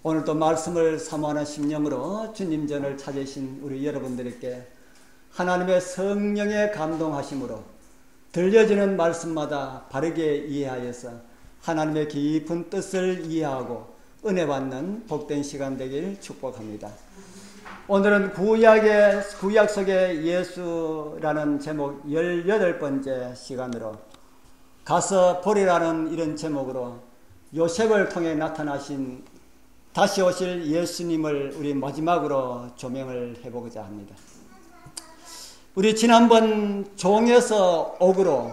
오늘도 말씀을 사모하는 심령으로 주님 전을 찾으신 우리 여러분들에게 하나님의 성령의 감동하심으로 들려지는 말씀마다 바르게 이해하여서 하나님의 깊은 뜻을 이해하고 은혜 받는 복된 시간 되길 축복합니다. 오늘은 구약 속의 예수라는 제목 18번째 시간으로 가서 보리라는 이런 제목으로 요셉을 통해 나타나신 다시 오실 예수님을 우리 마지막으로 조명을 해보고자 합니다. 우리 지난번 종에서 옥으로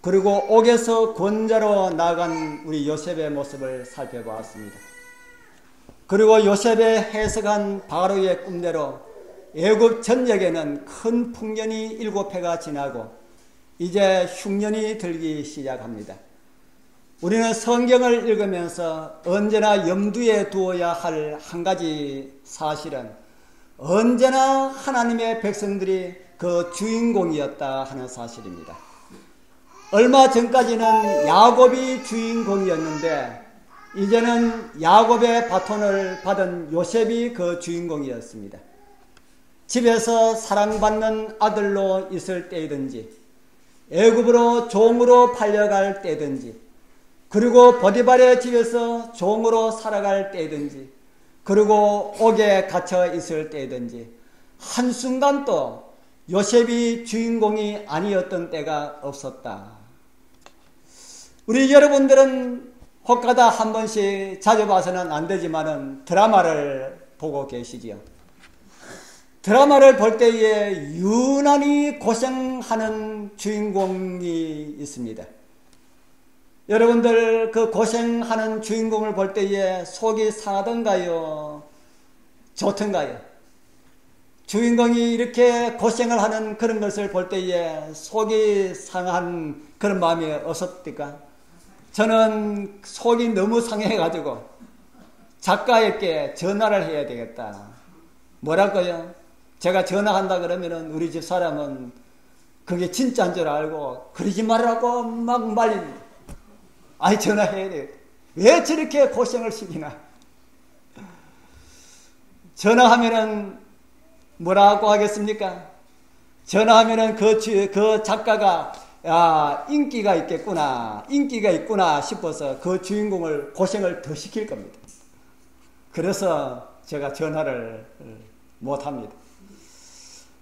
그리고 옥에서 권자로 나아간 우리 요셉의 모습을 살펴보았습니다. 그리고 요셉의 해석한 바로의 꿈대로 애굽 전역에는 큰 풍년이 7해가 지나고 이제 흉년이 들기 시작합니다. 우리는 성경을 읽으면서 언제나 염두에 두어야 할 한 가지 사실은 언제나 하나님의 백성들이 그 주인공이었다 하는 사실입니다. 얼마 전까지는 야곱이 주인공이었는데 이제는 야곱의 바톤을 받은 요셉이 그 주인공이었습니다. 집에서 사랑받는 아들로 있을 때이든지 애굽으로 종으로 팔려갈 때든지 그리고 보디발의 집에서 종으로 살아갈 때든지 그리고 옥에 갇혀 있을 때든지 한순간도 요셉이 주인공이 아니었던 때가 없었다. 우리 여러분들은 혹가다 한 번씩 자주 봐서는 안 되지만은 드라마를 보고 계시지요. 드라마를 볼 때에 유난히 고생하는 주인공이 있습니다. 여러분들 그 고생하는 주인공을 볼 때에 속이 상하던가요? 좋던가요? 주인공이 이렇게 고생을 하는 그런 것을 볼 때에 속이 상한 그런 마음이 없었습니까? 저는 속이 너무 상해가지고 작가에게 전화를 해야 되겠다. 뭐랄까요? 제가 전화한다 그러면은 우리 집 사람은 그게 진짜인 줄 알고 그러지 말라고 막 말립니다. 아이 전화해야 돼. 왜 저렇게 고생을 시키나? 전화하면은 뭐라고 하겠습니까? 전화하면은 그 작가가 인기가 있구나 싶어서 그 주인공을 고생을 더 시킬 겁니다. 그래서 제가 전화를 못 합니다.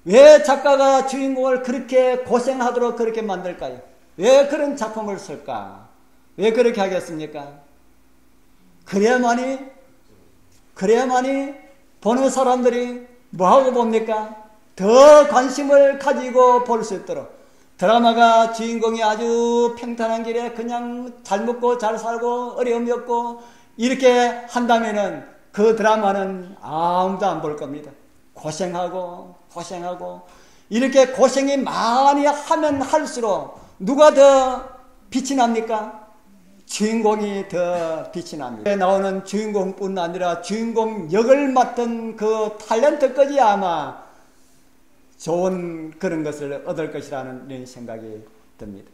왜 작가가 주인공을 그렇게 고생하도록 그렇게 만들까요? 왜 그런 작품을 쓸까? 왜 그렇게 하겠습니까? 그래야만이 보는 사람들이 뭐하고 봅니까? 더 관심을 가지고 볼 수 있도록 드라마가 주인공이 아주 평탄한 길에 그냥 잘 먹고 잘 살고 어려움이 없고 이렇게 한다면은 그 드라마는 아무도 안 볼 겁니다. 고생하고 이렇게 고생이 많이 하면 할수록 누가 더 빛이 납니까? 주인공이 더 빛이 납니다. 나오는 주인공뿐 아니라 주인공 역을 맡은 그 탤런트까지 아마 좋은 그런 것을 얻을 것이라는 이런 생각이 듭니다.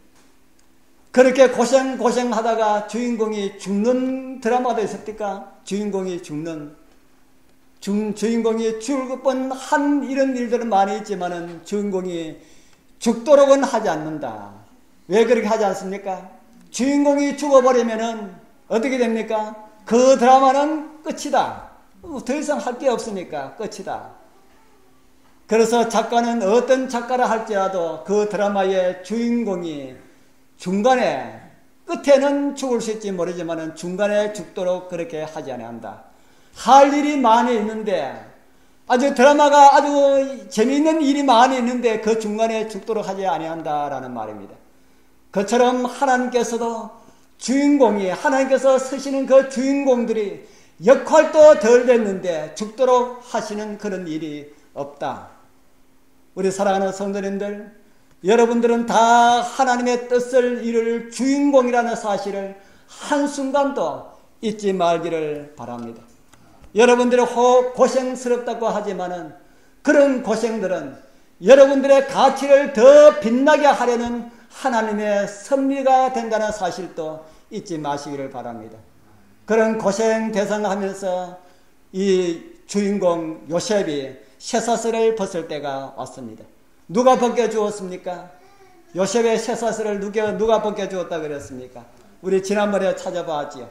그렇게 고생하다가 주인공이 죽는 드라마도 있었습니까? 주인공이 죽을 뻔한 이런 일들은 많이 있지만은 주인공이 죽도록은 하지 않는다. 왜 그렇게 하지 않습니까? 주인공이 죽어버리면은 어떻게 됩니까? 그 드라마는 끝이다. 더 이상 할 게 없으니까 끝이다. 그래서 작가는 어떤 작가라 할지라도 그 드라마의 주인공이 중간에 끝에는 죽을 수 있지 모르지만은 중간에 죽도록 그렇게 하지 않는다. 할 일이 많이 있는데 아주 드라마가 아주 재미있는 일이 많이 있는데 그 중간에 죽도록 하지 아니한다라는 말입니다. 그처럼 하나님께서도 하나님께서 쓰시는 그 주인공들이 역할도 덜 됐는데 죽도록 하시는 그런 일이 없다. 우리 사랑하는 성도님들, 여러분들은 다 하나님의 뜻을 이룰 주인공이라는 사실을 한순간도 잊지 말기를 바랍니다. 여러분들이 혹 고생스럽다고 하지만은 그런 고생들은 여러분들의 가치를 더 빛나게 하려는 하나님의 섭리가 된다는 사실도 잊지 마시기를 바랍니다. 그런 고생 대상하면서 이 주인공 요셉이 쇠사슬을 벗을 때가 왔습니다. 누가 벗겨주었습니까? 요셉의 쇠사슬을 누가 벗겨주었다 그랬습니까? 우리 지난번에 찾아봤지요.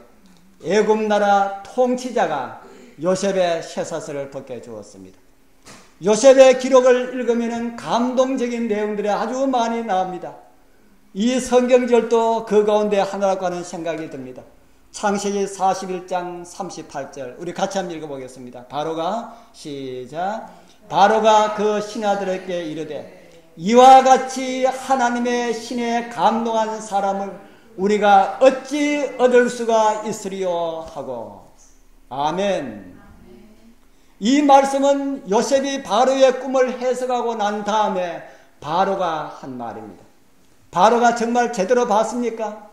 애굽 나라 통치자가 요셉의 쇠사슬을 벗겨주었습니다. 요셉의 기록을 읽으면 감동적인 내용들이 아주 많이 나옵니다. 이 성경절도 그 가운데 하나라고 하는 생각이 듭니다. 창세기 41장 38절 우리 같이 한번 읽어보겠습니다. 바로가 시작. 바로가 그 신하들에게 이르되 이와 같이 하나님의 신에 감동한 사람을 우리가 어찌 얻을 수가 있으리요 하고. 아멘. 이 말씀은 요셉이 바로의 꿈을 해석하고 난 다음에 바로가 한 말입니다. 바로가 정말 제대로 봤습니까?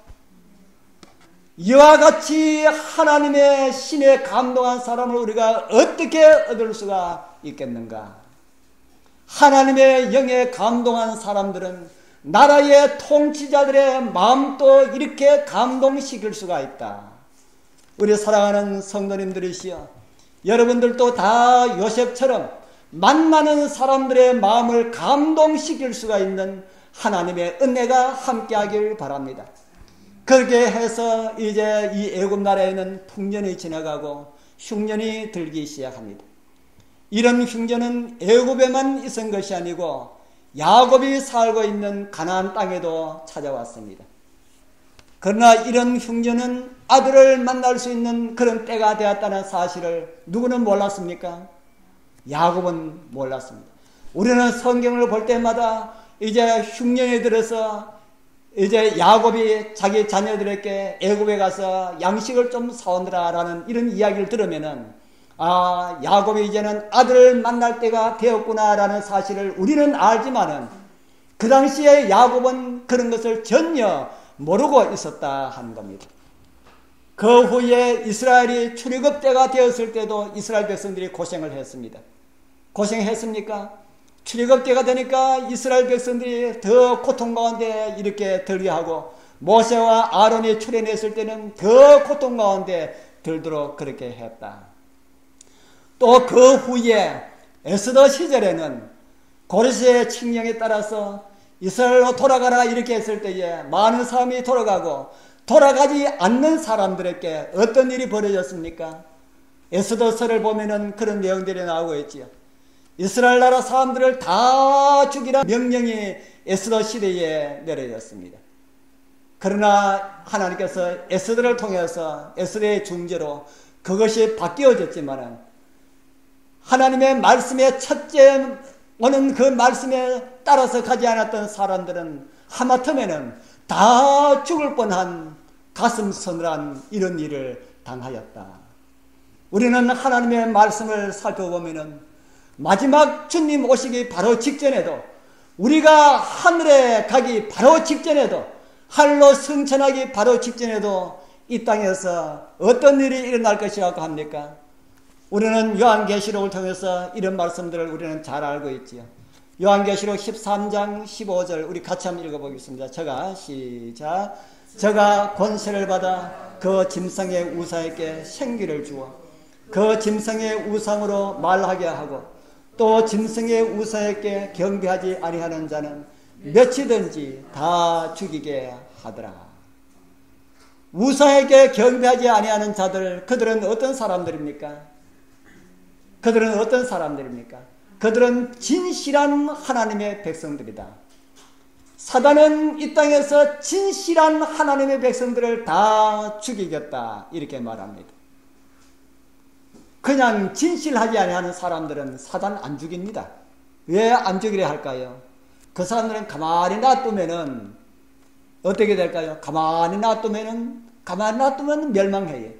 이와 같이 하나님의 신에 감동한 사람을 우리가 어떻게 얻을 수가 있겠는가? 하나님의 영에 감동한 사람들은 나라의 통치자들의 마음도 이렇게 감동시킬 수가 있다. 우리 사랑하는 성도님들이시여, 여러분들도 다 요셉처럼 만나는 사람들의 마음을 감동시킬 수가 있는 하나님의 은혜가 함께하길 바랍니다. 그렇게 해서 이제 이 애굽 나라에는 풍년이 지나가고 흉년이 들기 시작합니다. 이런 흉년은 애굽에만 있은 것이 아니고 야곱이 살고 있는 가나안 땅에도 찾아왔습니다. 그러나 이런 흉년은 아들을 만날 수 있는 그런 때가 되었다는 사실을 누구는 몰랐습니까? 야곱은 몰랐습니다. 우리는 성경을 볼 때마다 이제 흉년이 들어서 이제 야곱이 자기 자녀들에게 애굽에 가서 양식을 좀 사오느라라는 이런 이야기를 들으면은 야곱이 이제는 아들을 만날 때가 되었구나라는 사실을 우리는 알지만은 그 당시에 야곱은 그런 것을 전혀 모르고 있었다 하는 겁니다. 그 후에 이스라엘이 출애굽 때가 되었을 때도 이스라엘 백성들이 고생을 했습니다. 고생했습니까? 출애굽 때가 되니까 이스라엘 백성들이 더 고통 가운데 이렇게 들게 하고 모세와 아론이 출애굽했을 때는 더 고통 가운데 들도록 그렇게 했다. 또 그 후에 에스더 시절에는 고레스의 칙령에 따라서 이스라엘로 돌아가라 이렇게 했을 때에 많은 사람이 돌아가고 돌아가지 않는 사람들에게 어떤 일이 벌어졌습니까? 에스더서를 보면은 그런 내용들이 나오고 있지요. 이스라엘 나라 사람들을 다 죽이라 명령이 에스더 시대에 내려졌습니다. 그러나 하나님께서 에스더를 통해서 에스더의 중재로 그것이 바뀌어졌지만은 하나님의 말씀의 첫째 오는 그 말씀에 따라서 가지 않았던 사람들은 하마터면은 다 죽을 뻔한 가슴 서늘한 이런 일을 당하였다. 우리는 하나님의 말씀을 살펴보면은 마지막 주님 오시기 바로 직전에도 우리가 하늘에 가기 바로 직전에도 하늘로 승천하기 바로 직전에도 이 땅에서 어떤 일이 일어날 것이라고 합니까? 우리는 요한계시록을 통해서 이런 말씀들을 우리는 잘 알고 있지요. 요한계시록 13장 15절 우리 같이 한번 읽어보겠습니다. 제가 시작. 저가 권세를 받아 그 짐승의 우상에게 생기를 주어 그 짐승의 우상으로 말하게 하고 또 짐승의 우상에게 경배하지 아니하는 자는 몇이든지 다 죽이게 하더라. 우상에게 경배하지 아니하는 자들, 그들은 어떤 사람들입니까? 그들은 어떤 사람들입니까? 그들은 진실한 하나님의 백성들이다. 사단은 이 땅에서 진실한 하나님의 백성들을 다 죽이겠다 이렇게 말합니다. 그냥 진실하지 아니하는 사람들은 사단 안 죽입니다. 왜 안 죽이려 할까요? 그 사람들은 가만히 놔두면은 어떻게 될까요? 가만히 놔두면 멸망해요.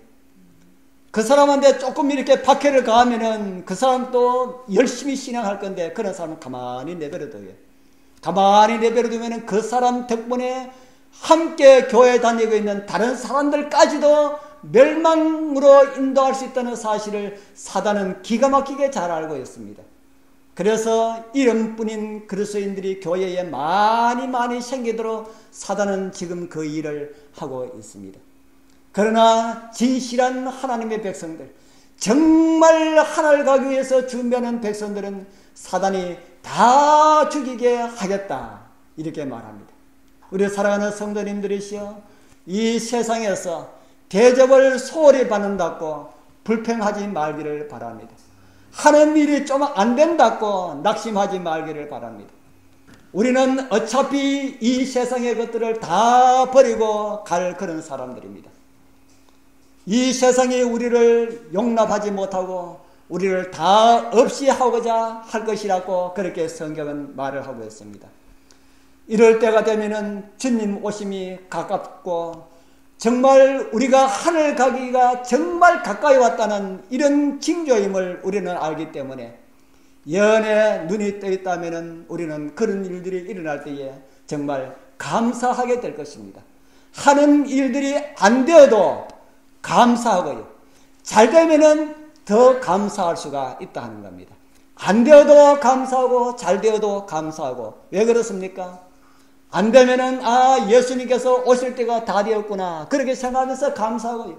그 사람한테 조금 이렇게 박해를 가하면은 그 사람도 열심히 신앙할 건데 그런 사람은 가만히 내버려둬요. 가만히 내버려두면은 그 사람 덕분에 함께 교회 다니고 있는 다른 사람들까지도 멸망으로 인도할 수 있다는 사실을 사단은 기가 막히게 잘 알고 있습니다. 그래서 이름뿐인 그리스도인들이 교회에 많이 생기도록 사단은 지금 그 일을 하고 있습니다. 그러나 진실한 하나님의 백성들, 정말 하나를 가기 위해서 준비하는 백성들은 사단이 다 죽이게 하겠다, 이렇게 말합니다. 우리 사랑하는 성도님들이시여, 이 세상에서 대접을 소홀히 받는다고 불평하지 말기를 바랍니다. 하는 일이 좀 안 된다고 낙심하지 말기를 바랍니다. 우리는 어차피 이 세상의 것들을 다 버리고 갈 그런 사람들입니다. 이 세상이 우리를 용납하지 못하고 우리를 다 없이 하고자 할 것이라고 그렇게 성경은 말을 하고 있습니다. 이럴 때가 되면은 주님 오심이 가깝고 정말 우리가 하늘 가기가 정말 가까이 왔다는 이런 징조임을 우리는 알기 때문에 연에 눈이 떠 있다면은 우리는 그런 일들이 일어날 때에 정말 감사하게 될 것입니다. 하는 일들이 안 되어도 감사하고요, 잘 되면은 더 감사할 수가 있다 하는 겁니다. 안 되어도 감사하고 잘 되어도 감사하고. 왜 그렇습니까? 안 되면은 예수님께서 오실 때가 다 되었구나, 그렇게 생각하면서 감사하고요,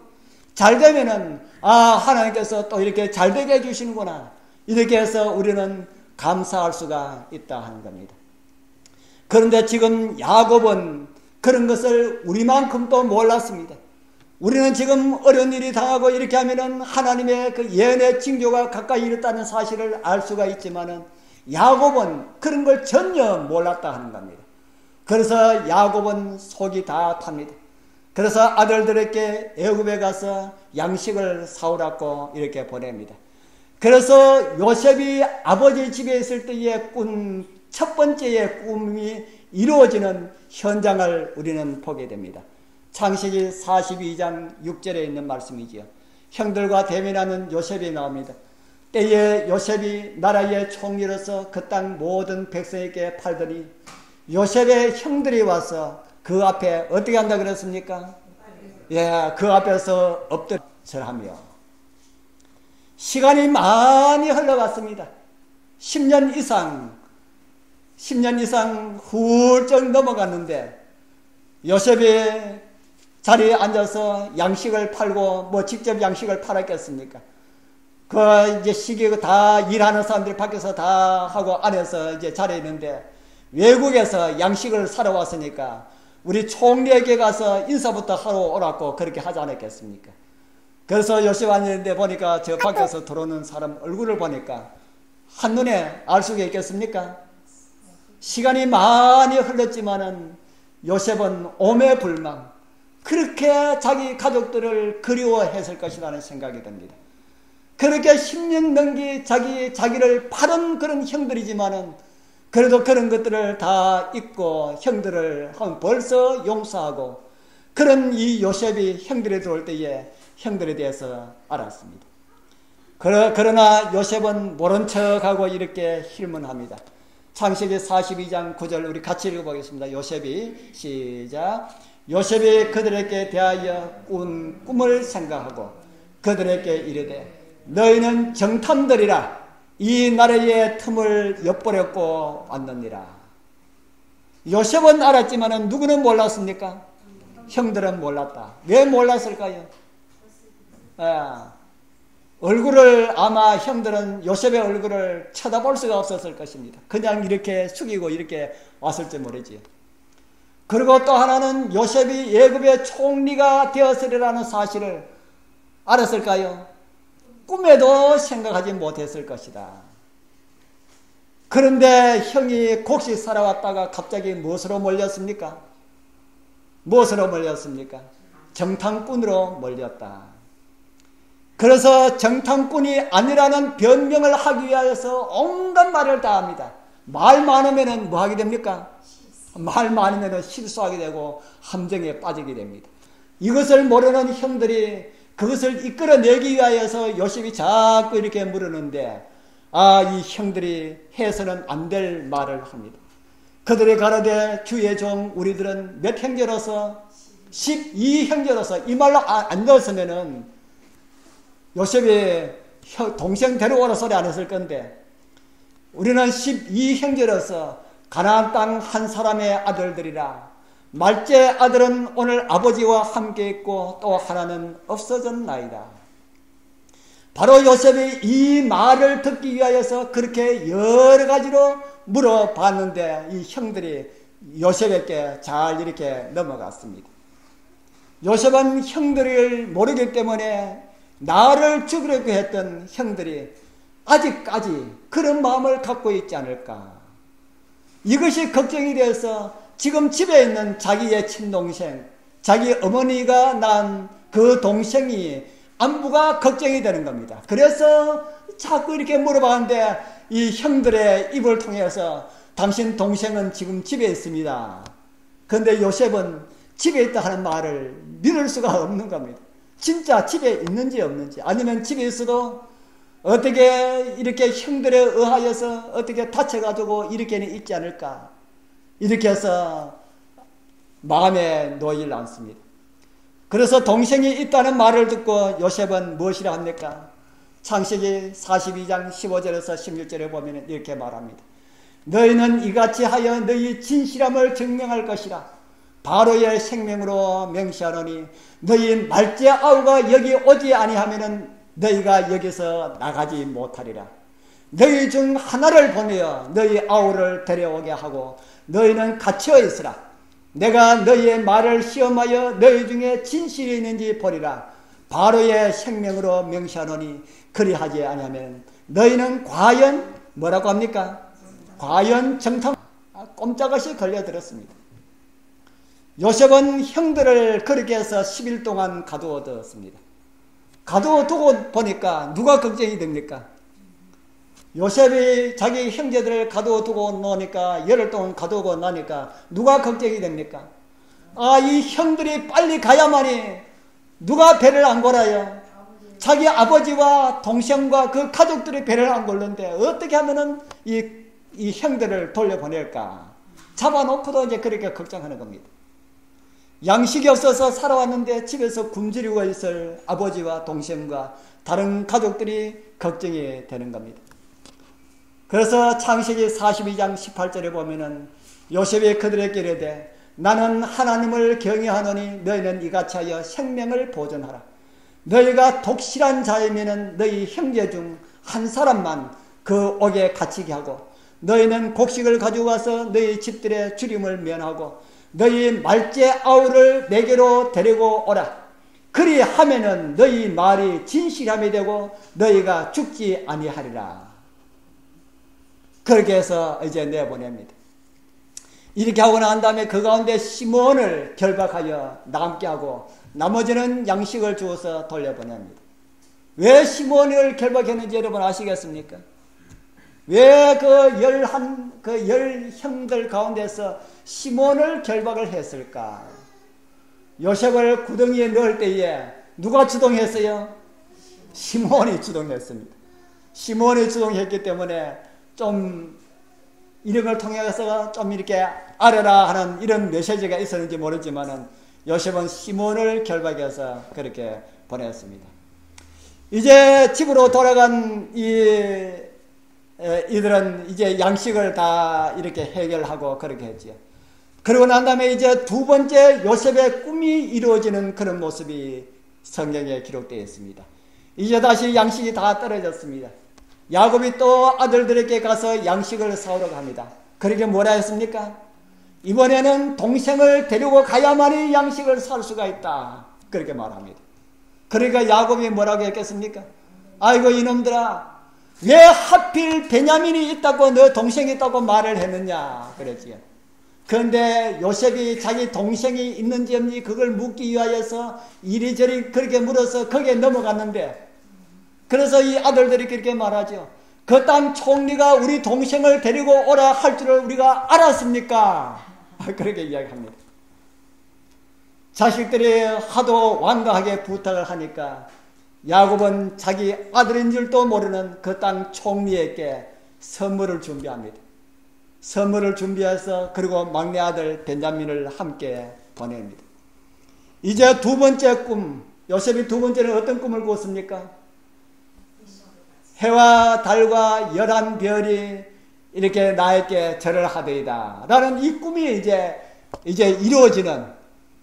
잘 되면은 하나님께서 또 이렇게 잘 되게 해주시는구나, 이렇게 해서 우리는 감사할 수가 있다 하는 겁니다. 그런데 지금 야곱은 그런 것을 우리만큼도 몰랐습니다. 우리는 지금 어려운 일이 당하고 이렇게 하면은 하나님의 그 예언의 징조가 가까이 이르다는 사실을 알 수가 있지만은 야곱은 그런 걸 전혀 몰랐다 하는 겁니다. 그래서 야곱은 속이 다 탑니다. 그래서 아들들에게 애굽에 가서 양식을 사오라고 이렇게 보냅니다. 그래서 요셉이 아버지 집에 있을 때의 첫 번째의 꿈이 이루어지는 현장을 우리는 보게 됩니다. 창세기 42장 6절에 있는 말씀이지요. 형들과 대면하는 요셉이 나옵니다. 때에 요셉이 나라의 총리로서 그 땅 모든 백성에게 팔더니 요셉의 형들이 와서 그 앞에 어떻게 한다 그랬습니까? 그 앞에서 엎드려 절하며. 시간이 많이 흘러갔습니다. 10년 이상 훌쩍 넘어갔는데 요셉이 자리에 앉아서 양식을 팔고 직접 양식을 팔았겠습니까? 이제 시기 다 일하는 사람들이 밖에서 다 하고 안에서 이제 자리에 있는데 외국에서 양식을 사러 왔으니까 우리 총리에게 가서 인사부터 하러 오라고 그렇게 하지 않았겠습니까? 그래서 요셉 앉았는데 보니까 저 밖에서 들어오는 사람 얼굴을 보니까 한눈에 알 수가 있겠습니까? 시간이 많이 흘렀지만은 요셉은 오매불망 그렇게 자기 가족들을 그리워했을 것이라는 생각이 듭니다. 그렇게 10년 넘게 자기를 팔은 그런 형들이지만은 그래도 그런 것들을 다 잊고 형들을 벌써 용서하고 그런 이 요셉이 형들이 들어올 때에 형들에 대해서 알았습니다. 그러나 요셉은 모른 척하고 이렇게 힐문합니다. 창세기 42장 9절 우리 같이 읽어보겠습니다. 요셉이 시작. 요셉이 그들에게 대하여 꾼 꿈을 생각하고 그들에게 이르되 너희는 정탐들이라 이 나라의 틈을 엿보려고 왔느니라. 요셉은 알았지만 누구는 몰랐습니까? 형들은 몰랐다. 왜 몰랐을까요? 얼굴을 아마 형들은 요셉의 얼굴을 쳐다볼 수가 없었을 것입니다. 그냥 이렇게 숙이고 이렇게 왔을지 모르지요. 그리고 또 하나는 요셉이 애굽의 총리가 되었으리라는 사실을 알았을까요? 꿈에도 생각하지 못했을 것이다. 그런데 형이 곡식 살아왔다가 갑자기 무엇으로 몰렸습니까? 무엇으로 몰렸습니까? 정탐꾼으로 몰렸다. 그래서 정탐꾼이 아니라는 변명을 하기 위해서 온갖 말을 다 합니다. 말 많으면 뭐 하게 됩니까? 말 많으면 실수하게 되고 함정에 빠지게 됩니다. 이것을 모르는 형들이 그것을 이끌어내기 위하여서 요셉이 자꾸 이렇게 물었는데 이 형들이 해서는 안 될 말을 합니다. 그들이 가로되 주의 종 우리들은 몇 형제로서 12형제로서 이 말로 안 넣었으면은 요셉이 동생 데려오라 소리 안 했을 건데 우리는 12형제로서 가나안 땅 한 사람의 아들들이라. 말째 아들은 오늘 아버지와 함께 있고 또 하나는 없어졌나이다. 바로 요셉이 이 말을 듣기 위하여서 그렇게 여러 가지로 물어봤는데 이 형들이 요셉에게 잘 이렇게 넘어갔습니다. 요셉은 형들을 모르기 때문에 나를 죽이려고 했던 형들이 아직까지 그런 마음을 갖고 있지 않을까. 이것이 걱정이 되어서 지금 집에 있는 자기의 친동생, 자기 어머니가 낳은 그 동생이 안부가 걱정이 되는 겁니다. 그래서 자꾸 이렇게 물어봤는데 이 형들의 입을 통해서 당신 동생은 지금 집에 있습니다. 그런데 요셉은 집에 있다 하는 말을 믿을 수가 없는 겁니다. 진짜 집에 있는지 없는지, 아니면 집에 있어도 어떻게 이렇게 형들에 의하여서 어떻게 다쳐가지고 이렇게는 있지 않을까, 이렇게 해서 마음에 놓이질 않습니다. 그래서 동생이 있다는 말을 듣고 요셉은 무엇이라 합니까? 창세기 42장 15절에서 16절에 보면 이렇게 말합니다. 너희는 이같이 하여 너희 진실함을 증명할 것이라. 바로의 생명으로 명시하노니 너희 말째 아우가 여기 오지 아니하면은 너희가 여기서 나가지 못하리라. 너희 중 하나를 보내어 너희 아우를 데려오게 하고 너희는 갇혀 있으라. 내가 너희의 말을 시험하여 너희 중에 진실이 있는지 보리라. 바로의 생명으로 명시하노니 그리하지 아니하면 너희는 과연 뭐라고 합니까? 과연 정탐. 꼼짝없이 걸려들었습니다. 요셉은 형들을 그렇게 해서 10일 동안 가두어 두었습니다. 가두어 두고 보니까 누가 걱정이 됩니까? 요셉이 자기 형제들을 가두어 두고 놓으니까, 열흘 동안 가두고 나니까 누가 걱정이 됩니까? 이 형들이 빨리 가야만이 누가 배를 안 골아요? 자기 아버지와 동생과 그 가족들이 배를 안 골는데 어떻게 하면은 이 형들을 돌려보낼까? 잡아놓고도 이제 그렇게 걱정하는 겁니다. 양식이 없어서 살아왔는데 집에서 굶주리고 있을 아버지와 동생과 다른 가족들이 걱정이 되는 겁니다. 그래서 창세기 42장 18절에 보면은 요셉이 그들에게 이르되 나는 하나님을 경외하노니 너희는 이같이 하여 생명을 보존하라. 너희가 독실한 자이면은 너희 형제 중 한 사람만 그 옥에 갇히게 하고 너희는 곡식을 가지고 와서 너희 집들의 주림을 면하고 너희 말째 아우를 내게로 데리고 오라. 그리하면은 너희 말이 진실함이 되고 너희가 죽지 아니하리라. 그렇게 해서 이제 내보냅니다. 이렇게 하고 난 다음에 그 가운데 시몬을 결박하여 남게 하고 나머지는 양식을 주어서 돌려보냅니다. 왜 시몬을 결박했는지 여러분 아시겠습니까? 왜 그 열 형들 가운데서 시몬을 결박을 했을까? 요셉을 구덩이에 넣을 때에 누가 주동했어요? 시몬이 주동했습니다. 시몬이 주동했기 때문에 좀 이런 걸 통해서 좀 이렇게 알아라 하는 이런 메시지가 있었는지 모르지만은 요셉은 시몬을 결박해서 그렇게 보냈습니다. 이제 집으로 돌아간 이들은 이제 양식을 다 이렇게 해결하고 그렇게 했지요. 그러고 난 다음에 이제 두 번째 요셉의 꿈이 이루어지는 그런 모습이 성경에 기록되어 있습니다. 이제 다시 양식이 다 떨어졌습니다. 야곱이 또 아들들에게 가서 양식을 사오러 갑니다. 그렇게 뭐라 했습니까? 이번에는 동생을 데리고 가야만이 양식을 살 수가 있다. 그렇게 말합니다. 그러니까 야곱이 뭐라고 했겠습니까? 아이고 이놈들아, 왜 하필 베냐민이 있다고 너 동생이 있다고 말을 했느냐 그랬지요. 그런데 요셉이 자기 동생이 있는지 없는지 그걸 묻기 위하여서 이리저리 그렇게 물어서 거기에 넘어갔는데, 그래서 이 아들들이 그렇게 말하죠. 그 땅 총리가 우리 동생을 데리고 오라 할 줄을 우리가 알았습니까? 그렇게 이야기합니다. 자식들이 하도 완강하게 부탁을 하니까 야곱은 자기 아들인 줄도 모르는 그 땅 총리에게 선물을 준비합니다. 선물을 준비해서 그리고 막내 아들 벤자민을 함께 보냅니다. 이제 두 번째 꿈, 요셉이 두 번째는 어떤 꿈을 꾸었습니까? 해와 달과 11별이 이렇게 나에게 절을 하더이다 라는 이 꿈이 이제 이루어지는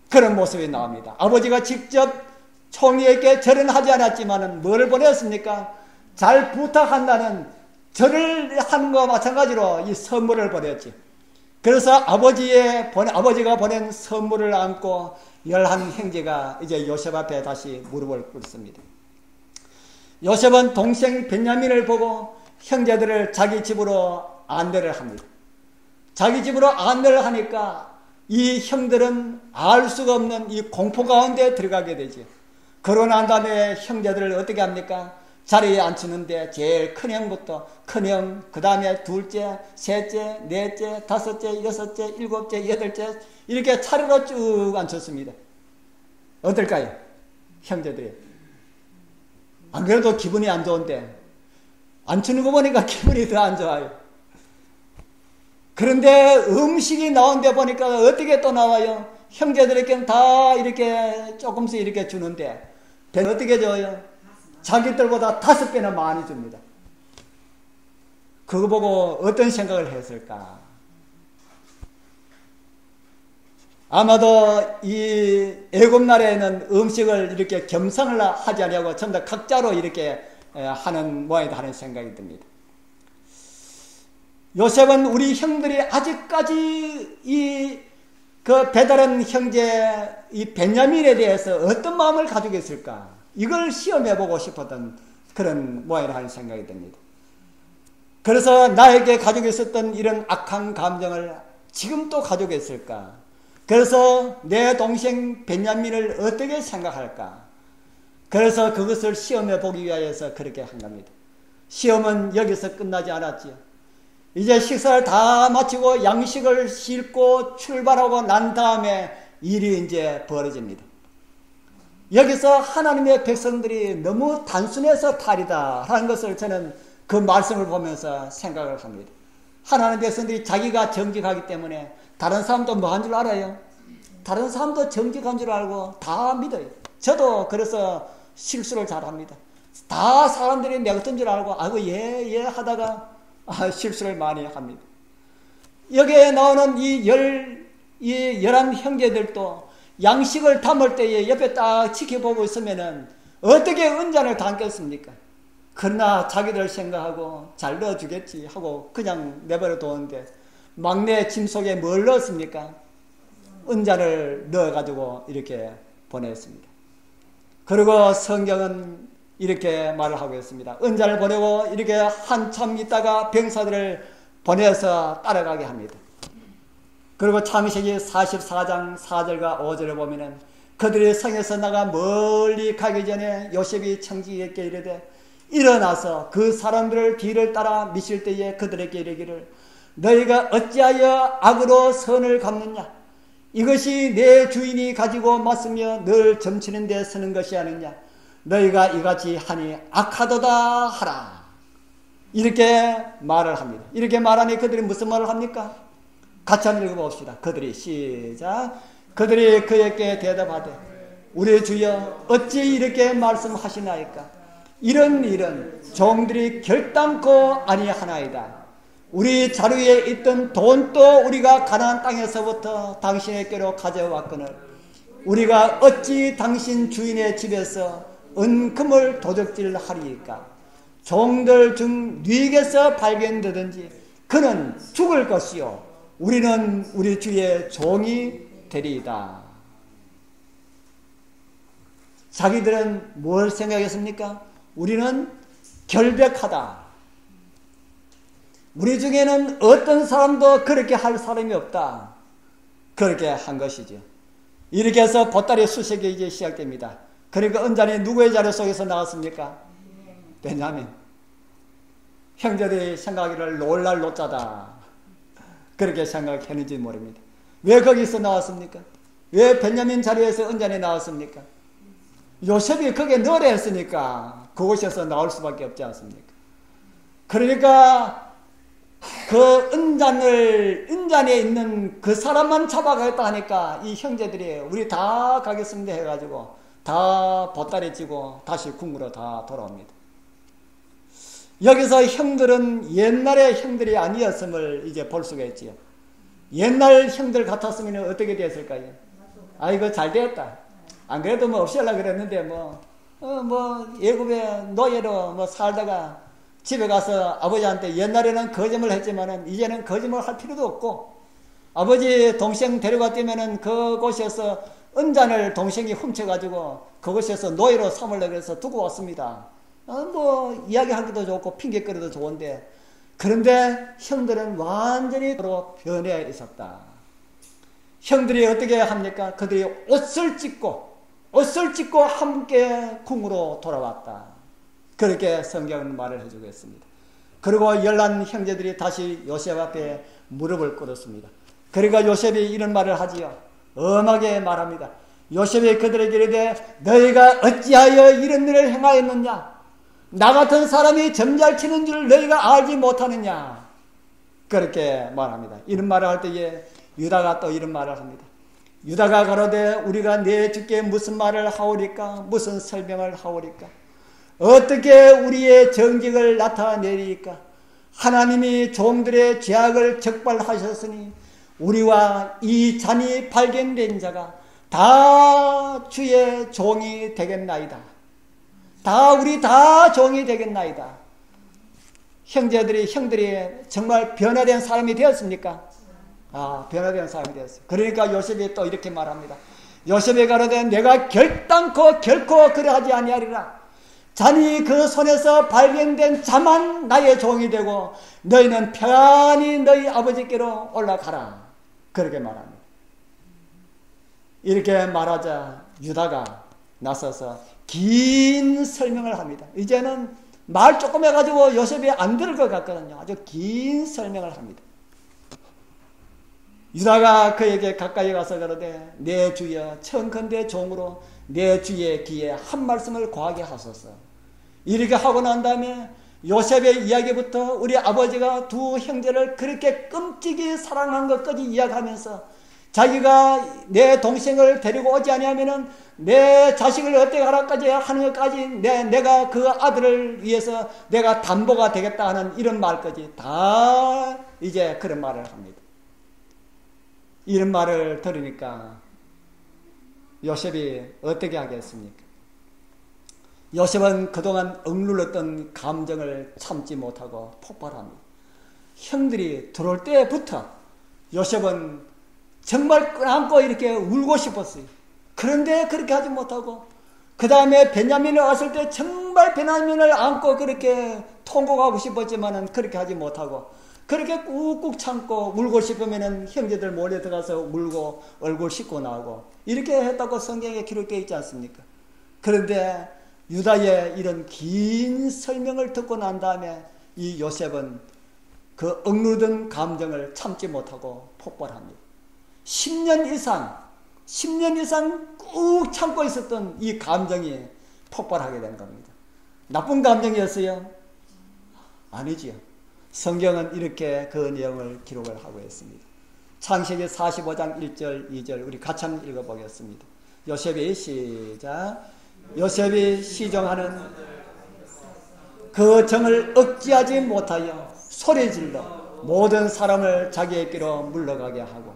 그런 모습이 나옵니다. 아버지가 직접 총리에게 절은 하지 않았지만은 뭐를 보냈습니까? 잘 부탁한다는 절을 하는 것과 마찬가지로 이 선물을 보냈지. 그래서 아버지가 보낸 선물을 안고 11 형제가 이제 요셉 앞에 다시 무릎을 꿇습니다. 요셉은 동생 베냐민을 보고 형제들을 자기 집으로 안내를 합니다. 자기 집으로 안내를 하니까 이 형들은 알 수가 없는 이 공포 가운데 들어가게 되죠. 그러고 난 다음에 형제들을 어떻게 합니까? 자리에 앉히는데 제일 큰 형부터 큰 형, 그 다음에 둘째, 셋째, 넷째, 다섯째, 여섯째, 일곱째, 여덟째 이렇게 차례로 쭉 앉혔습니다. 어떨까요? 형제들이. 안 그래도 기분이 안 좋은데 앉히는 거 보니까 기분이 더 안 좋아요. 그런데 음식이 나온데 보니까 어떻게 또 나와요? 형제들에게는 다 이렇게 조금씩 이렇게 주는데 배는 어떻게 줘요? 자기들보다 5배나 많이 줍니다. 그거 보고 어떤 생각을 했을까? 아마도 이 애굽 나라에는 음식을 이렇게 겸상을 하지 않냐고 전부 다 각자로 이렇게 하는 모양이다 하는 생각이 듭니다. 요셉은 우리 형들이 아직까지 그 배다른 형제 이 베냐민에 대해서 어떤 마음을 가지고 있을까? 이걸 시험해보고 싶었던 그런 모양이라 하는 생각이 듭니다. 그래서 나에게 가지고 있었던 이런 악한 감정을 지금도 가지고 있을까? 그래서 내 동생 베냐민을 어떻게 생각할까? 그래서 그것을 시험해 보기 위해서 그렇게 한 겁니다. 시험은 여기서 끝나지 않았지요. 이제 식사를 다 마치고 양식을 싣고 출발하고 난 다음에 일이 이제 벌어집니다. 여기서 하나님의 백성들이 너무 단순해서 탈이다 하는 것을 저는 그 말씀을 보면서 생각을 합니다. 하나님의 백성들이 자기가 정직하기 때문에 다른 사람도 뭐 한 줄 알아요? 다른 사람도 정직한 줄 알고 다 믿어요. 저도 그래서 실수를 잘합니다. 다 사람들이 내 같은 줄 알고 아이고 예 하다가 실수를 많이 합니다. 여기에 나오는 이 11 형제들도 양식을 담을 때에 옆에 딱 지켜보고 있으면은 어떻게 은잔을 담겠습니까? 그러나 자기들 생각하고 잘 넣어주겠지 하고 그냥 내버려 두었는데 막내 짐 속에 뭘 넣었습니까? 은잔을 넣어가지고 이렇게 보냈습니다. 그리고 성경은 이렇게 말을 하고 있습니다. 은잔을 보내고 이렇게 한참 있다가 병사들을 보내서 따라가게 합니다. 그리고 창세기 44장 4절과 5절을 보면은 그들이 성에서 나가 멀리 가기 전에 요셉이 청지기에게 이르되 일어나서 그 사람들을 뒤를 따라 미칠 때에 그들에게 이르기를 너희가 어찌하여 악으로 선을 갚느냐? 이것이 내 주인이 가지고 맞으며 늘 점치는 데 쓰는 것이 아니냐? 너희가 이같이 하니 악하도다 하라. 이렇게 말을 합니다. 이렇게 말하니 그들이 무슨 말을 합니까? 같이 한번 읽어봅시다. 그들이 시작. 그들이 그에게 대답하되 우리 주여 어찌 이렇게 말씀하시나이까? 이런 일은 종들이 결단코 아니하나이다. 우리 자루에 있던 돈도 우리가 가나안 땅에서부터 당신에게로 가져왔거늘 우리가 어찌 당신 주인의 집에서 은금을 도적질하리이까? 종들 중 누구에게서 발견되든지 그는 죽을 것이요 우리는 우리 주의 종이 되리이다. 자기들은 뭘 생각했습니까? 우리는 결백하다. 우리 중에는 어떤 사람도 그렇게 할 사람이 없다. 그렇게 한 것이죠. 이렇게 해서 보따리 수색이 이제 시작됩니다. 그러니까 은잔이 누구의 자료 속에서 나왔습니까? 베냐민. 형제들이 생각하기를 놀랄 노짜다. 그렇게 생각했는지 모릅니다. 왜 거기서 나왔습니까? 왜 베냐민 자리에서 은잔이 나왔습니까? 요셉이 거기에 넣으라 했으니까 그곳에서 나올 수밖에 없지 않습니까? 그러니까 그 은잔에 있는 그 사람만 잡아가겠다 하니까 이 형제들이 우리 다 가겠습니다 해가지고 다 보따리 찌고 다시 궁으로 다 돌아옵니다. 여기서 형들은 옛날의 형들이 아니었음을 이제 볼 수가 있지요. 옛날 형들 같았으면 어떻게 됐을까요? 아이고 잘 되었다. 안 그래도 뭐 없애려고 그랬는데 예굽의 노예로 살다가 집에 가서 아버지한테 옛날에는 거짓말 했지만은 이제는 거짓말 할 필요도 없고 아버지 동생 데려갔다면은 그곳에서 은잔을 동생이 훔쳐가지고 그곳에서 노예로 삼으려고 해서 두고 왔습니다. 이야기하기도 좋고 핑계거리도 좋은데 그런데 형들은 완전히 변해 있었다. 형들이 어떻게 합니까? 그들이 옷을 찢고 함께 궁으로 돌아왔다. 그렇게 성경은 말을 해주고 있습니다. 그리고 열난 형제들이 다시 요셉 앞에 무릎을 꿇었습니다. 그러니까 요셉이 이런 말을 하지요. 엄하게 말합니다. 요셉이 그들에게 이르되 너희가 어찌하여 이런 일을 행하였느냐? 나 같은 사람이 점잘치는 줄 너희가 알지 못하느냐? 그렇게 말합니다. 이런 말을 할 때에 유다가 또 이런 말을 합니다. 유다가 가로되 우리가 내 주께 무슨 말을 하오리까? 무슨 설명을 하오리까? 어떻게 우리의 정직을 나타내리까? 하나님이 종들의 죄악을 적발하셨으니 우리와 이 잔이 발견된 자가 다 주의 종이 되겠나이다. 우리 다 종이 되겠나이다. 형들이 정말 변화된 사람이 되었습니까? 변화된 사람이 되었어요. 그러니까 요셉이 또 이렇게 말합니다. 요셉이 가로되 내가 결코 그러하지 아니하리라. 잔이 그 손에서 발견된 자만 나의 종이 되고 너희는 편히 너희 아버지께로 올라가라. 그렇게 말합니다. 이렇게 말하자 유다가 나서서 긴 설명을 합니다. 이제는 말 조금 해가지고 요셉이 안 들을 것 같거든요. 아주 긴 설명을 합니다. 유다가 그에게 가까이 가서 그러되 내 주여 청컨대 종으로 내 주의 귀에 한 말씀을 고하게 하소서. 이렇게 하고 난 다음에 요셉의 이야기부터 우리 아버지가 두 형제를 그렇게 끔찍이 사랑한 것까지 이야기하면서 자기가 내 동생을 데리고 오지 아니하면은 내 자식을 어떻게 하라까지 하는 것까지 내가 그 아들을 위해서 내가 담보가 되겠다 하는 이런 말까지 다 이제 그런 말을 합니다. 이런 말을 들으니까 요셉이 어떻게 하겠습니까? 요셉은 그동안 억눌렀던 감정을 참지 못하고 폭발합니다. 형들이 들어올 때부터 요셉은 정말 끄안고 이렇게 울고 싶었어요. 그런데 그렇게 하지 못하고 그 다음에 베냐민을 왔을 때 정말 베냐민을 안고 그렇게 통곡하고 싶었지만은 그렇게 하지 못하고 그렇게 꾹꾹 참고 울고 싶으면은 형제들 몰래 들어가서 울고 얼굴 씻고 나오고 이렇게 했다고 성경에 기록되어 있지 않습니까? 그런데 유다의 이런 긴 설명을 듣고 난 다음에 이 요셉은 그 억누르던 감정을 참지 못하고 폭발합니다. 10년 이상 꾹 참고 있었던 이 감정이 폭발하게 된 겁니다. 나쁜 감정이었어요? 아니지요. 성경은 이렇게 그 내용을 기록을 하고 있습니다. 창세기 45장 1절 2절 우리 같이 한번 읽어보겠습니다. 요셉이 시작. 요셉이 시정하는 그 정을 억제하지 못하여 소리질러 모든 사람을 자기에게로 물러가게 하고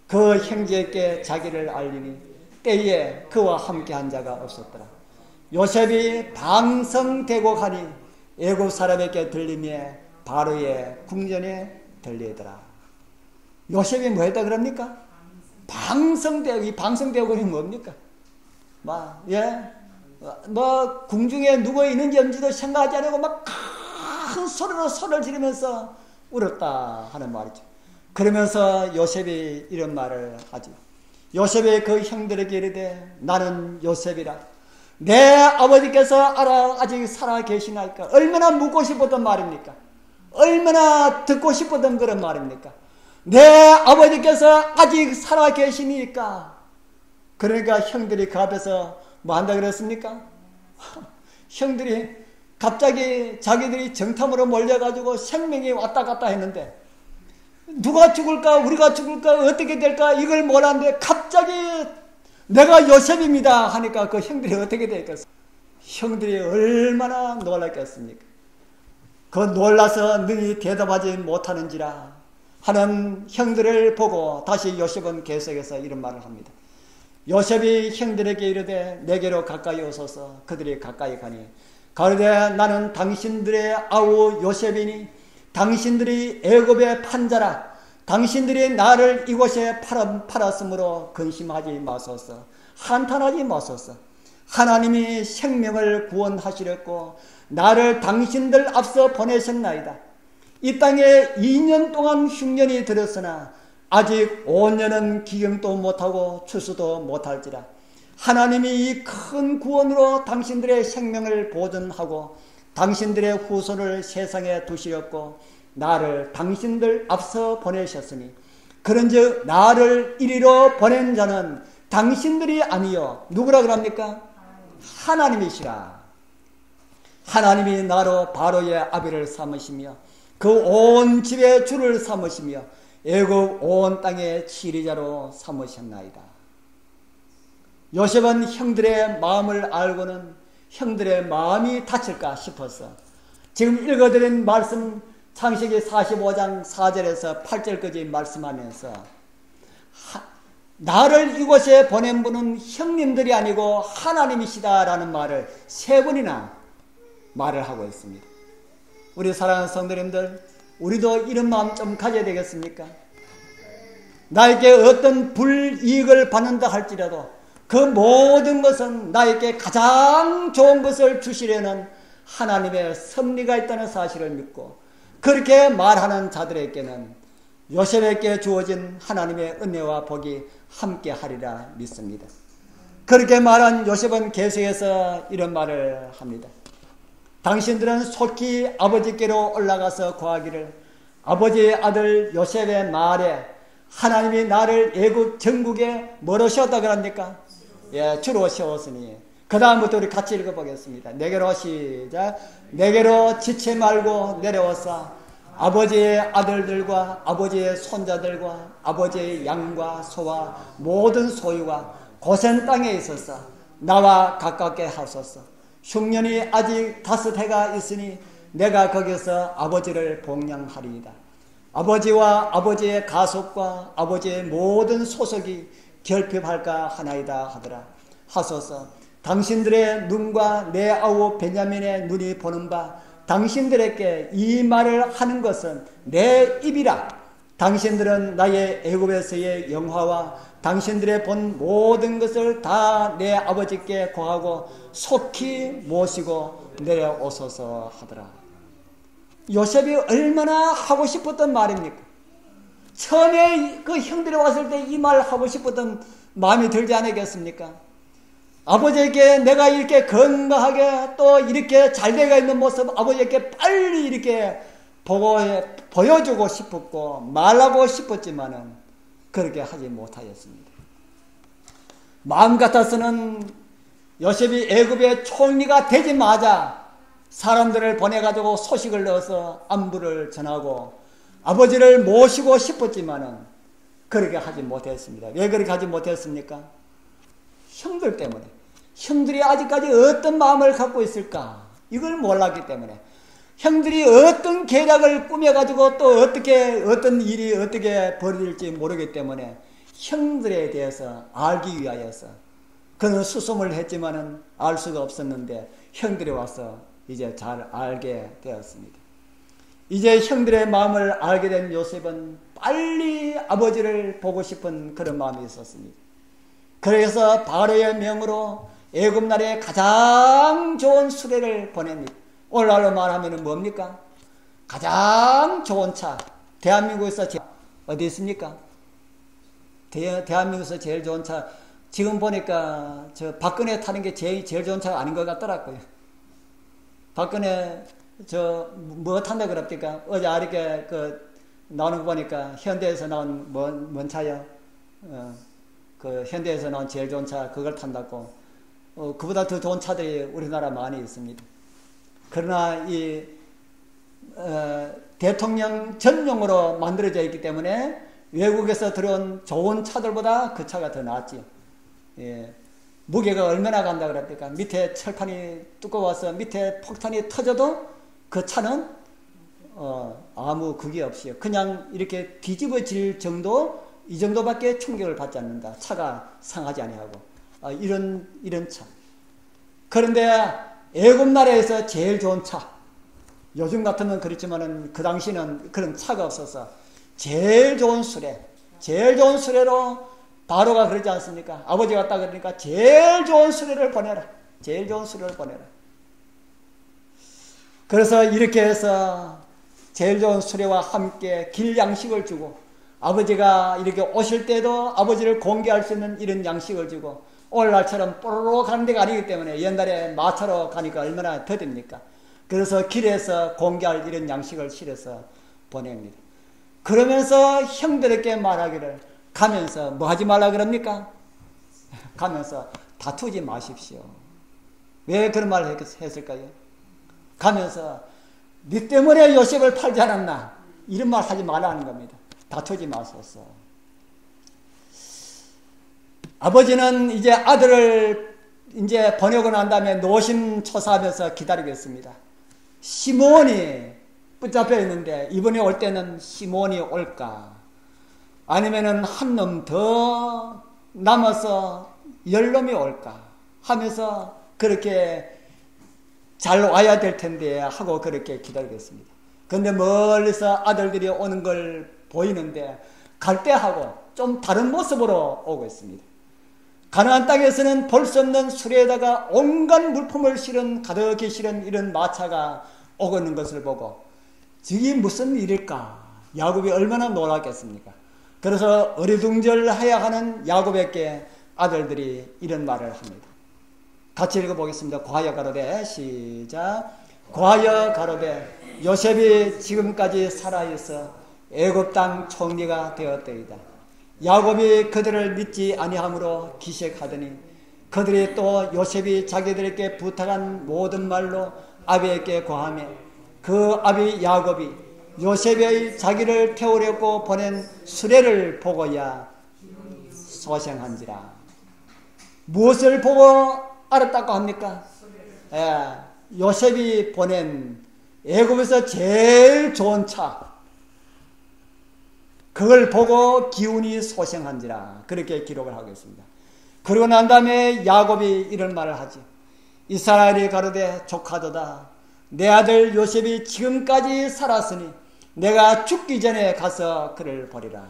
그 형제에게 자기를 알리니 때에 그와 함께한 자가 없었더라. 요셉이 방성되고 가니 애굽 사람에게 들리며 바로의 궁전에 들리더라. 요셉이 뭐 했다 그럽니까? 방성되고, 이 방성되고는 뭡니까? 궁중에 누구 있는지 없는지도 생각하지 않고 막 큰 소리로 소리를 지르면서 울었다 하는 말이죠. 그러면서 요셉이 이런 말을 하지. 요셉이 그 형들에게 이르되 나는 요셉이라. 내 아버지께서 아직 살아 계시나이까? 얼마나 묻고 싶었던 말입니까? 얼마나 듣고 싶었던 그런 말입니까? 내 아버지께서 아직 살아 계시니까. 그러니까 형들이 그 앞에서 뭐 한다 그랬습니까? 형들이 갑자기 자기들이 정탐으로 몰려가지고 생명이 왔다 갔다 했는데 누가 죽을까 우리가 죽을까 어떻게 될까 이걸 몰랐는데 갑자기 내가 요셉입니다 하니까 그 형들이 어떻게 됐겠어요? 형들이 얼마나 놀랐겠습니까? 그 놀라서 능히 대답하지 못하는지라 하는 형들을 보고 다시 요셉은 계속해서 이런 말을 합니다. 요셉이 형들에게 이르되 내게로 가까이 오소서. 그들이 가까이 가니 가로되 나는 당신들의 아우 요셉이니 당신들이 애굽의 판자라. 당신들이 나를 이곳에 팔았으므로 근심하지 마소서. 한탄하지 마소서. 하나님이 생명을 구원하시렸고 나를 당신들 앞서 보내셨나이다. 이 땅에 2년 동안 흉년이 들었으나 아직 5년은 기경도 못하고 추수도 못할지라. 하나님이 이 큰 구원으로 당신들의 생명을 보존하고 당신들의 후손을 세상에 두시렸고 나를 당신들 앞서 보내셨으니 그런즉 나를 이리로 보낸 자는 당신들이 아니요 누구라 그럽니까? 하나님이시라. 하나님이 나로 바로의 아비를 삼으시며 그 온 집의 주를 삼으시며 애굽 온 땅의 지리자로 삼으셨나이다. 요셉은 형들의 마음을 알고는 형들의 마음이 다칠까 싶어서 지금 읽어드린 말씀 창세기 45장 4절에서 8절까지 말씀하면서 나를 이곳에 보낸 분은 형님들이 아니고 하나님이시다라는 말을 3번이나 말을 하고 있습니다. 우리 사랑하는 성도님들, 우리도 이런 마음 좀 가져야 되겠습니까? 나에게 어떤 불이익을 받는다 할지라도 그 모든 것은 나에게 가장 좋은 것을 주시려는 하나님의 섭리가 있다는 사실을 믿고 그렇게 말하는 자들에게는 요셉에게 주어진 하나님의 은혜와 복이 함께 하리라 믿습니다. 그렇게 말한 요셉은 계속해서 이런 말을 합니다. 당신들은 속히 아버지께로 올라가서 구하기를 아버지의 아들 요셉의 말에 하나님이 나를 애굽 전국에 뭐로 세웠다 그럽니까? 예, 주로 세웠으니 그 다음부터 우리 같이 읽어보겠습니다. 내게로 시작. 내게로 지체 말고 내려와서 아버지의 아들들과 아버지의 손자들과 아버지의 양과 소와 모든 소유가 고센 땅에 있어서 나와 가깝게 하소서. 흉년이 아직 5해가 있으니 내가 거기서 아버지를 복양하리이다. 아버지와 아버지의 가속과 아버지의 모든 소속이 결핍할까 하나이다 하더라. 하소서. 당신들의 눈과 내 아우 베냐민의 눈이 보는 바 당신들에게 이 말을 하는 것은 내 입이라. 당신들은 나의 애굽에서의 영화와 당신들의 본 모든 것을 다 내 아버지께 고하고 속히 모시고 내려오소서 하더라. 요셉이 얼마나 하고 싶었던 말입니까? 처음에 그 형들이 왔을 때 이 말 하고 싶었던 마음이 들지 않았겠습니까? 아버지에게 내가 이렇게 건강하게 또 이렇게 잘 되어 있는 모습 아버지에게 빨리 이렇게 보여주고 싶었고 말하고 싶었지만은 그렇게 하지 못하였습니다. 마음 같아서는 요셉이 애굽의 총리가 되자마자 사람들을 보내가지고 소식을 넣어서 안부를 전하고 아버지를 모시고 싶었지만은 그렇게 하지 못했습니다. 왜 그렇게 하지 못했습니까? 형들 때문에. 형들이 아직까지 어떤 마음을 갖고 있을까? 이걸 몰랐기 때문에. 형들이 어떤 계략을 꾸며가지고 또 어떤 일이 어떻게 벌어질지 모르기 때문에 형들에 대해서 알기 위하여서 그는 수송을 했지만은 알 수가 없었는데 형들이 와서 이제 잘 알게 되었습니다. 이제 형들의 마음을 알게 된 요셉은 빨리 아버지를 보고 싶은 그런 마음이 있었습니다. 그래서 바로의 명으로 애굽 나라에 가장 좋은 수레를 보냅니다. 오늘날로 말하면 뭡니까? 가장 좋은 차. 대한민국에서 어디 있습니까? 대한민국에서 제일 좋은 차. 지금 보니까 저 박근혜 타는 게 제일 좋은 차가 아닌 것 같더라고요. 박근혜 뭐 탄다 그럽니까? 어제 아리께 나오는 거 보니까 현대에서 나온 뭔 차요? 그 현대에서 나온 제일 좋은 차 그걸 탄다고. 그보다 더 좋은 차들이 우리나라 많이 있습니다. 그러나 이 대통령 전용으로 만들어져 있기 때문에 외국에서 들어온 좋은 차들보다 그 차가 더 낫지요. 예. 무게가 얼마나 간다 그랬을까? 밑에 철판이 두꺼워서 밑에 폭탄이 터져도 그 차는 아무 그게 없이요. 그냥 이렇게 뒤집어질 정도 이 정도밖에 충격을 받지 않는다. 차가 상하지 아니하고 이런 차. 그런데 애굽 나라에서 제일 좋은 차, 요즘 같으면 그렇지만은 그 당시는 그런 차가 없어서 제일 좋은 수레로 바로가 그러지 않습니까? 아버지가 왔다 그러니까 제일 좋은 수레를 보내라. 제일 좋은 수레를 보내라. 그래서 이렇게 해서 제일 좋은 수레와 함께 길 양식을 주고, 아버지가 이렇게 오실 때도 아버지를 공개할 수 있는 이런 양식을 주고, 오늘날처럼 뽀로로 가는 데가 아니기 때문에 옛날에 마차로 가니까 얼마나 더딥니까? 그래서 길에서 공개할 이런 양식을 실어서 보냅니다. 그러면서 형들에게 말하기를, 가면서 뭐 하지 말라 그럽니까? 가면서 다투지 마십시오. 왜 그런 말을 했을까요? 가면서 네 때문에 요셉을 팔지 않았나? 이런 말 하지 말라는 겁니다. 다투지 마소서. 아버지는 이제 아들을 이제 보내고 난 다음에 노심초사하면서 기다리겠습니다. 시몬이 붙잡혀 있는데 이번에 올 때는 시몬이 올까? 아니면은 한 놈 더 남아서 10놈이 올까? 하면서 그렇게 잘 와야 될 텐데 하고 그렇게 기다리겠습니다. 그런데 멀리서 아들들이 오는 걸 보이는데 갈 때 하고 좀 다른 모습으로 오고 있습니다. 가나안 땅에서는 볼 수 없는 수레에다가 온갖 물품을 가득히 실은 이런 마차가 오고 있는 것을 보고 저게 무슨 일일까? 야곱이 얼마나 놀랐겠습니까? 그래서 어리둥절해야 하는 야곱에게 아들들이 이런 말을 합니다. 같이 읽어보겠습니다. 과여 가로되 시작. 과여 가로되 요셉이 지금까지 살아있어 애굽 땅 총리가 되었더이다. 야곱이 그들을 믿지 아니함으로 기색하더니 그들이 또 요셉이 자기들에게 부탁한 모든 말로 아비에게 고하며 그 아비 야곱이 요셉의 자기를 태우려고 보낸 수레를 보고야 소생한지라. 무엇을 보고 알았다고 합니까? 요셉이 보낸 애굽에서 제일 좋은 차, 그걸 보고 기운이 소생한지라. 그렇게 기록을 하고 있습니다. 그러고 난 다음에 야곱이 이런 말을 하지. 이스라엘이 가로되 조카도다. 내 아들 요셉이 지금까지 살았으니 내가 죽기 전에 가서 그를 버리라.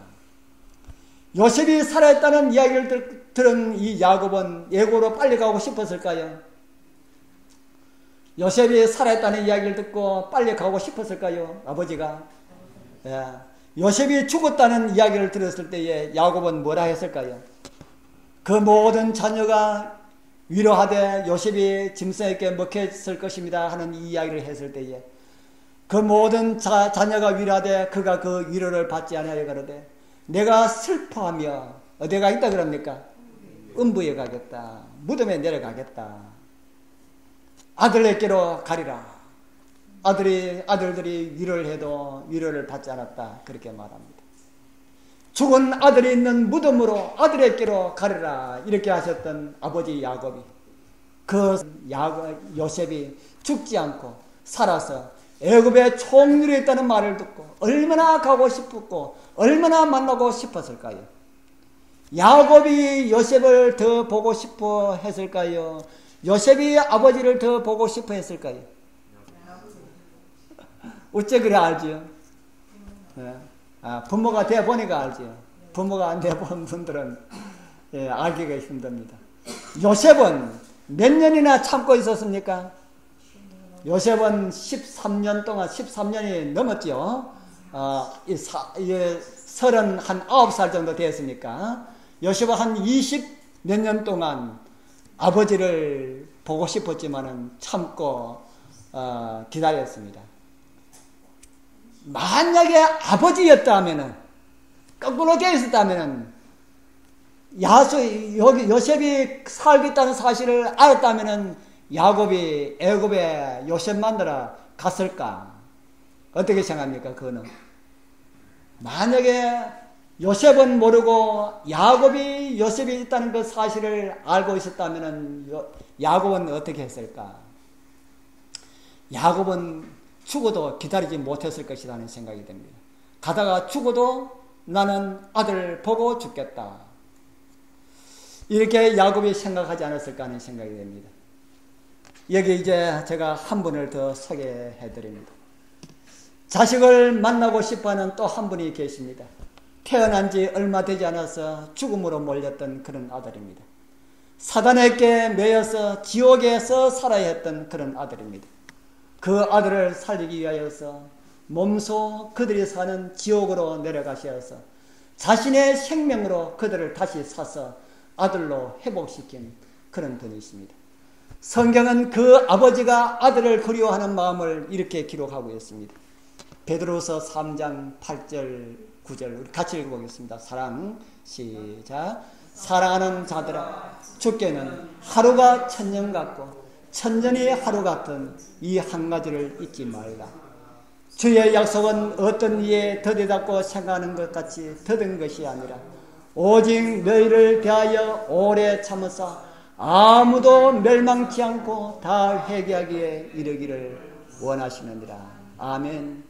요셉이 살아있다는 이야기를 들은 이 야곱은 애굽으로 빨리 가고 싶었을까요? 요셉이 살아있다는 이야기를 듣고 빨리 가고 싶었을까요? 아버지가? 요셉이 죽었다는 이야기를 들었을 때에 야곱은 뭐라 했을까요? 그 모든 자녀가 위로하되 요셉이 짐승에게 먹혔을 것입니다 하는 이 이야기를 했을 때에 그 모든 자녀가 위로하되 그가 그 위로를 받지 않아야 가로되 내가 슬퍼하며 어디에 가겠다 그럽니까? 음부에 가겠다. 무덤에 내려가겠다. 아들에게로 가리라. 아들들이 위로를 해도 위로를 받지 않았다. 그렇게 말합니다. 죽은 아들이 있는 무덤으로 아들에게로 가리라. 이렇게 하셨던 아버지 야곱이 요셉이 죽지 않고 살아서 애굽의 총리로 있다는 말을 듣고 얼마나 가고 싶었고 얼마나 만나고 싶었을까요? 야곱이 요셉을 더 보고 싶어 했을까요? 요셉이 아버지를 더 보고 싶어 했을까요? 어째 그래 알지요? 부모가 돼 보니까 알지요. 부모가 안 돼 본 분들은 알기가 힘듭니다. 요셉은 몇 년이나 참고 있었습니까? 요셉은 13년 동안 13년이 넘었죠. 39살 정도 되었으니까 요셉은 한 20 몇 년 동안 아버지를 보고 싶었지만은 참고 기다렸습니다. 만약에 아버지였다면은 거꾸로 되어 있었다면은 요셉이 살겠다는 사실을 알았다면은 야곱이 애굽에 요셉 만나러 갔을까? 어떻게 생각합니까? 그거는 만약에 요셉은 모르고 야곱이 요셉이 있다는 그 사실을 알고 있었다면은 야곱은 어떻게 했을까? 야곱은 죽어도 기다리지 못했을 것이라는 생각이 듭니다. 가다가 죽어도 나는 아들 보고 죽겠다. 이렇게 야곱이 생각하지 않았을까 하는 생각이 됩니다. 여기 이제 제가 한 분을 더 소개해 드립니다. 자식을 만나고 싶어하는 또 한 분이 계십니다. 태어난 지 얼마 되지 않아서 죽음으로 몰렸던 그런 아들입니다. 사단에게 매여서 지옥에서 살아야 했던 그런 아들입니다. 그 아들을 살리기 위하여서 몸소 그들이 사는 지옥으로 내려가셔서 자신의 생명으로 그들을 다시 사서 아들로 회복시킨 그런 분이십니다. 성경은 그 아버지가 아들을 그리워하는 마음을 이렇게 기록하고 있습니다. 베드로서 3장 8절 9절 우리 같이 읽어보겠습니다. 사랑 시작. 사랑하는 자들아 주께는 하루가 천년 같고 천년이 하루 같은 이 한 가지를 잊지 말라. 주의 약속은 어떤 이에 더디다고 생각하는 것 같이 더딘 것이 아니라 오직 너희를 대하여 오래 참으사 아무도 멸망치 않고 다 회개하기에 이르기를 원하시느니라. 아멘.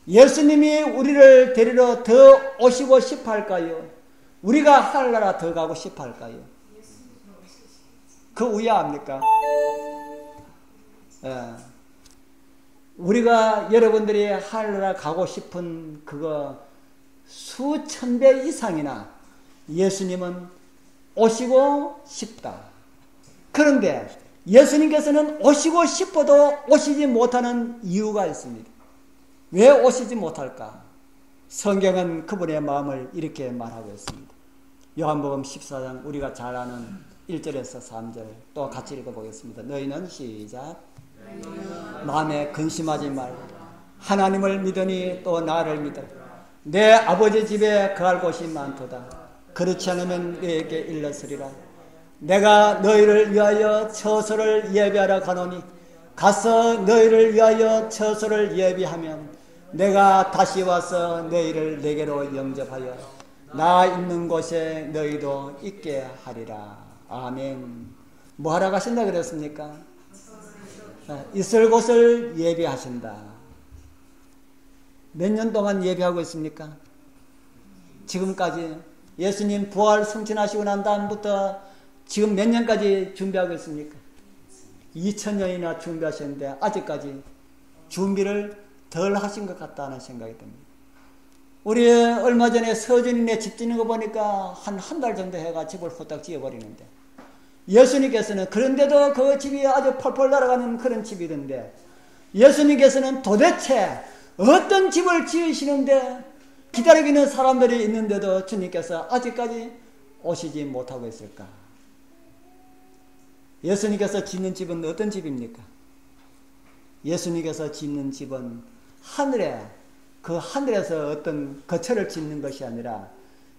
예수님이 우리를 데리러 더 오시고 싶어 할까요? 우리가 하늘나라 더 가고 싶어 할까요? 그 우야합니까? 우리가 여러분들이 하늘나라 가고 싶은 그거 수천 배 이상이나 예수님은 오시고 싶다. 그런데 예수님께서는 오시고 싶어도 오시지 못하는 이유가 있습니다. 왜 오시지 못할까? 성경은 그분의 마음을 이렇게 말하고 있습니다. 요한복음 14장 우리가 잘 아는 1절에서 3절 또 같이 읽어보겠습니다. 너희는 시작. 마음에 근심하지 말고 하나님을 믿으니 또 나를 믿으라. 내 아버지 집에 거할 곳이 많도다. 그렇지 않으면 너에게 일렀으리라. 내가 너희를 위하여 처소를 예비하러 가노니 가서 너희를 위하여 처소를 예비하면 내가 다시 와서 너희를 내게로 영접하여 나 있는 곳에 너희도 있게 하리라. 아멘. 뭐 하러 가신다 그랬습니까? 있을 곳을 예비하신다. 몇 년 동안 예비하고 있습니까? 지금까지 예수님 부활 승천하시고 난 다음부터 지금 몇 년까지 준비하고 있습니까? 2000년이나 준비하셨는데 아직까지 준비를 덜 하신 것 같다는 생각이 듭니다. 우리 얼마 전에 서준이네 집 짓는 거 보니까 한 달 정도 해가 집을 후딱 지어버리는데 예수님께서는 그런데도 그 집이 아주 펄펄 날아가는 그런 집이던데 예수님께서는 도대체 어떤 집을 지으시는데 기다리고 있는 사람들이 있는데도 주님께서 아직까지 오시지 못하고 있을까? 예수님께서 짓는 집은 어떤 집입니까? 예수님께서 짓는 집은 하늘에 그 하늘에서 어떤 거처를 짓는 것이 아니라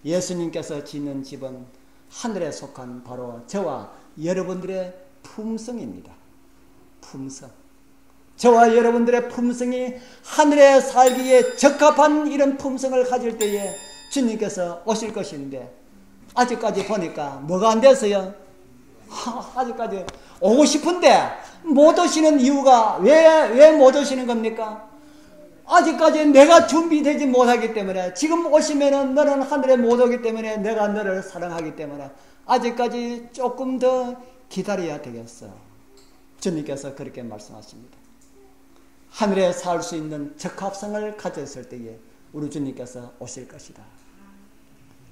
예수님께서 짓는 집은 하늘에 속한 바로 저와 여러분들의 품성입니다. 품성. 저와 여러분들의 품성이 하늘에 살기에 적합한 이런 품성을 가질 때에 주님께서 오실 것인데 아직까지 보니까 뭐가 안 돼서요? 아직까지 오고 싶은데 못 오시는 이유가 왜 못 오시는 겁니까? 아직까지 내가 준비되지 못하기 때문에 지금 오시면은 너는 하늘에 못 오기 때문에 내가 너를 사랑하기 때문에 아직까지 조금 더 기다려야 되겠어. 주님께서 그렇게 말씀하십니다. 하늘에 살 수 있는 적합성을 가졌을 때에 우리 주님께서 오실 것이다.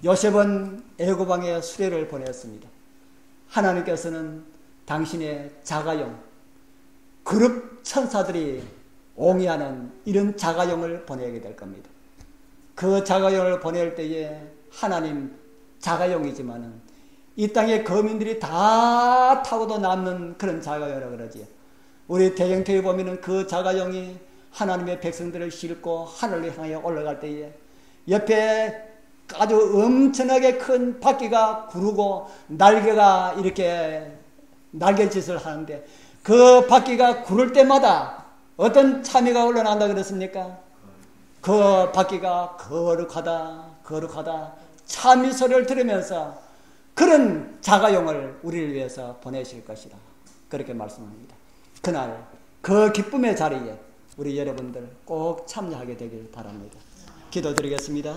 요셉은 애고방에 수레를 보냈습니다. 하나님께서는 당신의 자가용, 그룹 천사들이 옹이하는 이런 자가용을 보내게 될 겁니다. 그 자가용을 보낼 때에 하나님 자가용이지만은 이 땅의 거민들이 다 타고도 남는 그런 자가용이라고 그러지. 우리 대형교회 보면은 그 자가용이 하나님의 백성들을 싣고 하늘을 향해 올라갈 때에 옆에 아주 엄청나게 큰 바퀴가 구르고 날개가 이렇게 날개짓을 하는데 그 바퀴가 구를 때마다 어떤 참이가 올라난다 그랬습니까? 그 바퀴가 거룩하다 참이 소리를 들으면서 그런 자가용을 우리를 위해서 보내실 것이다. 그렇게 말씀합니다. 그날 그 기쁨의 자리에 우리 여러분들 꼭 참여하게 되길 바랍니다. 기도드리겠습니다.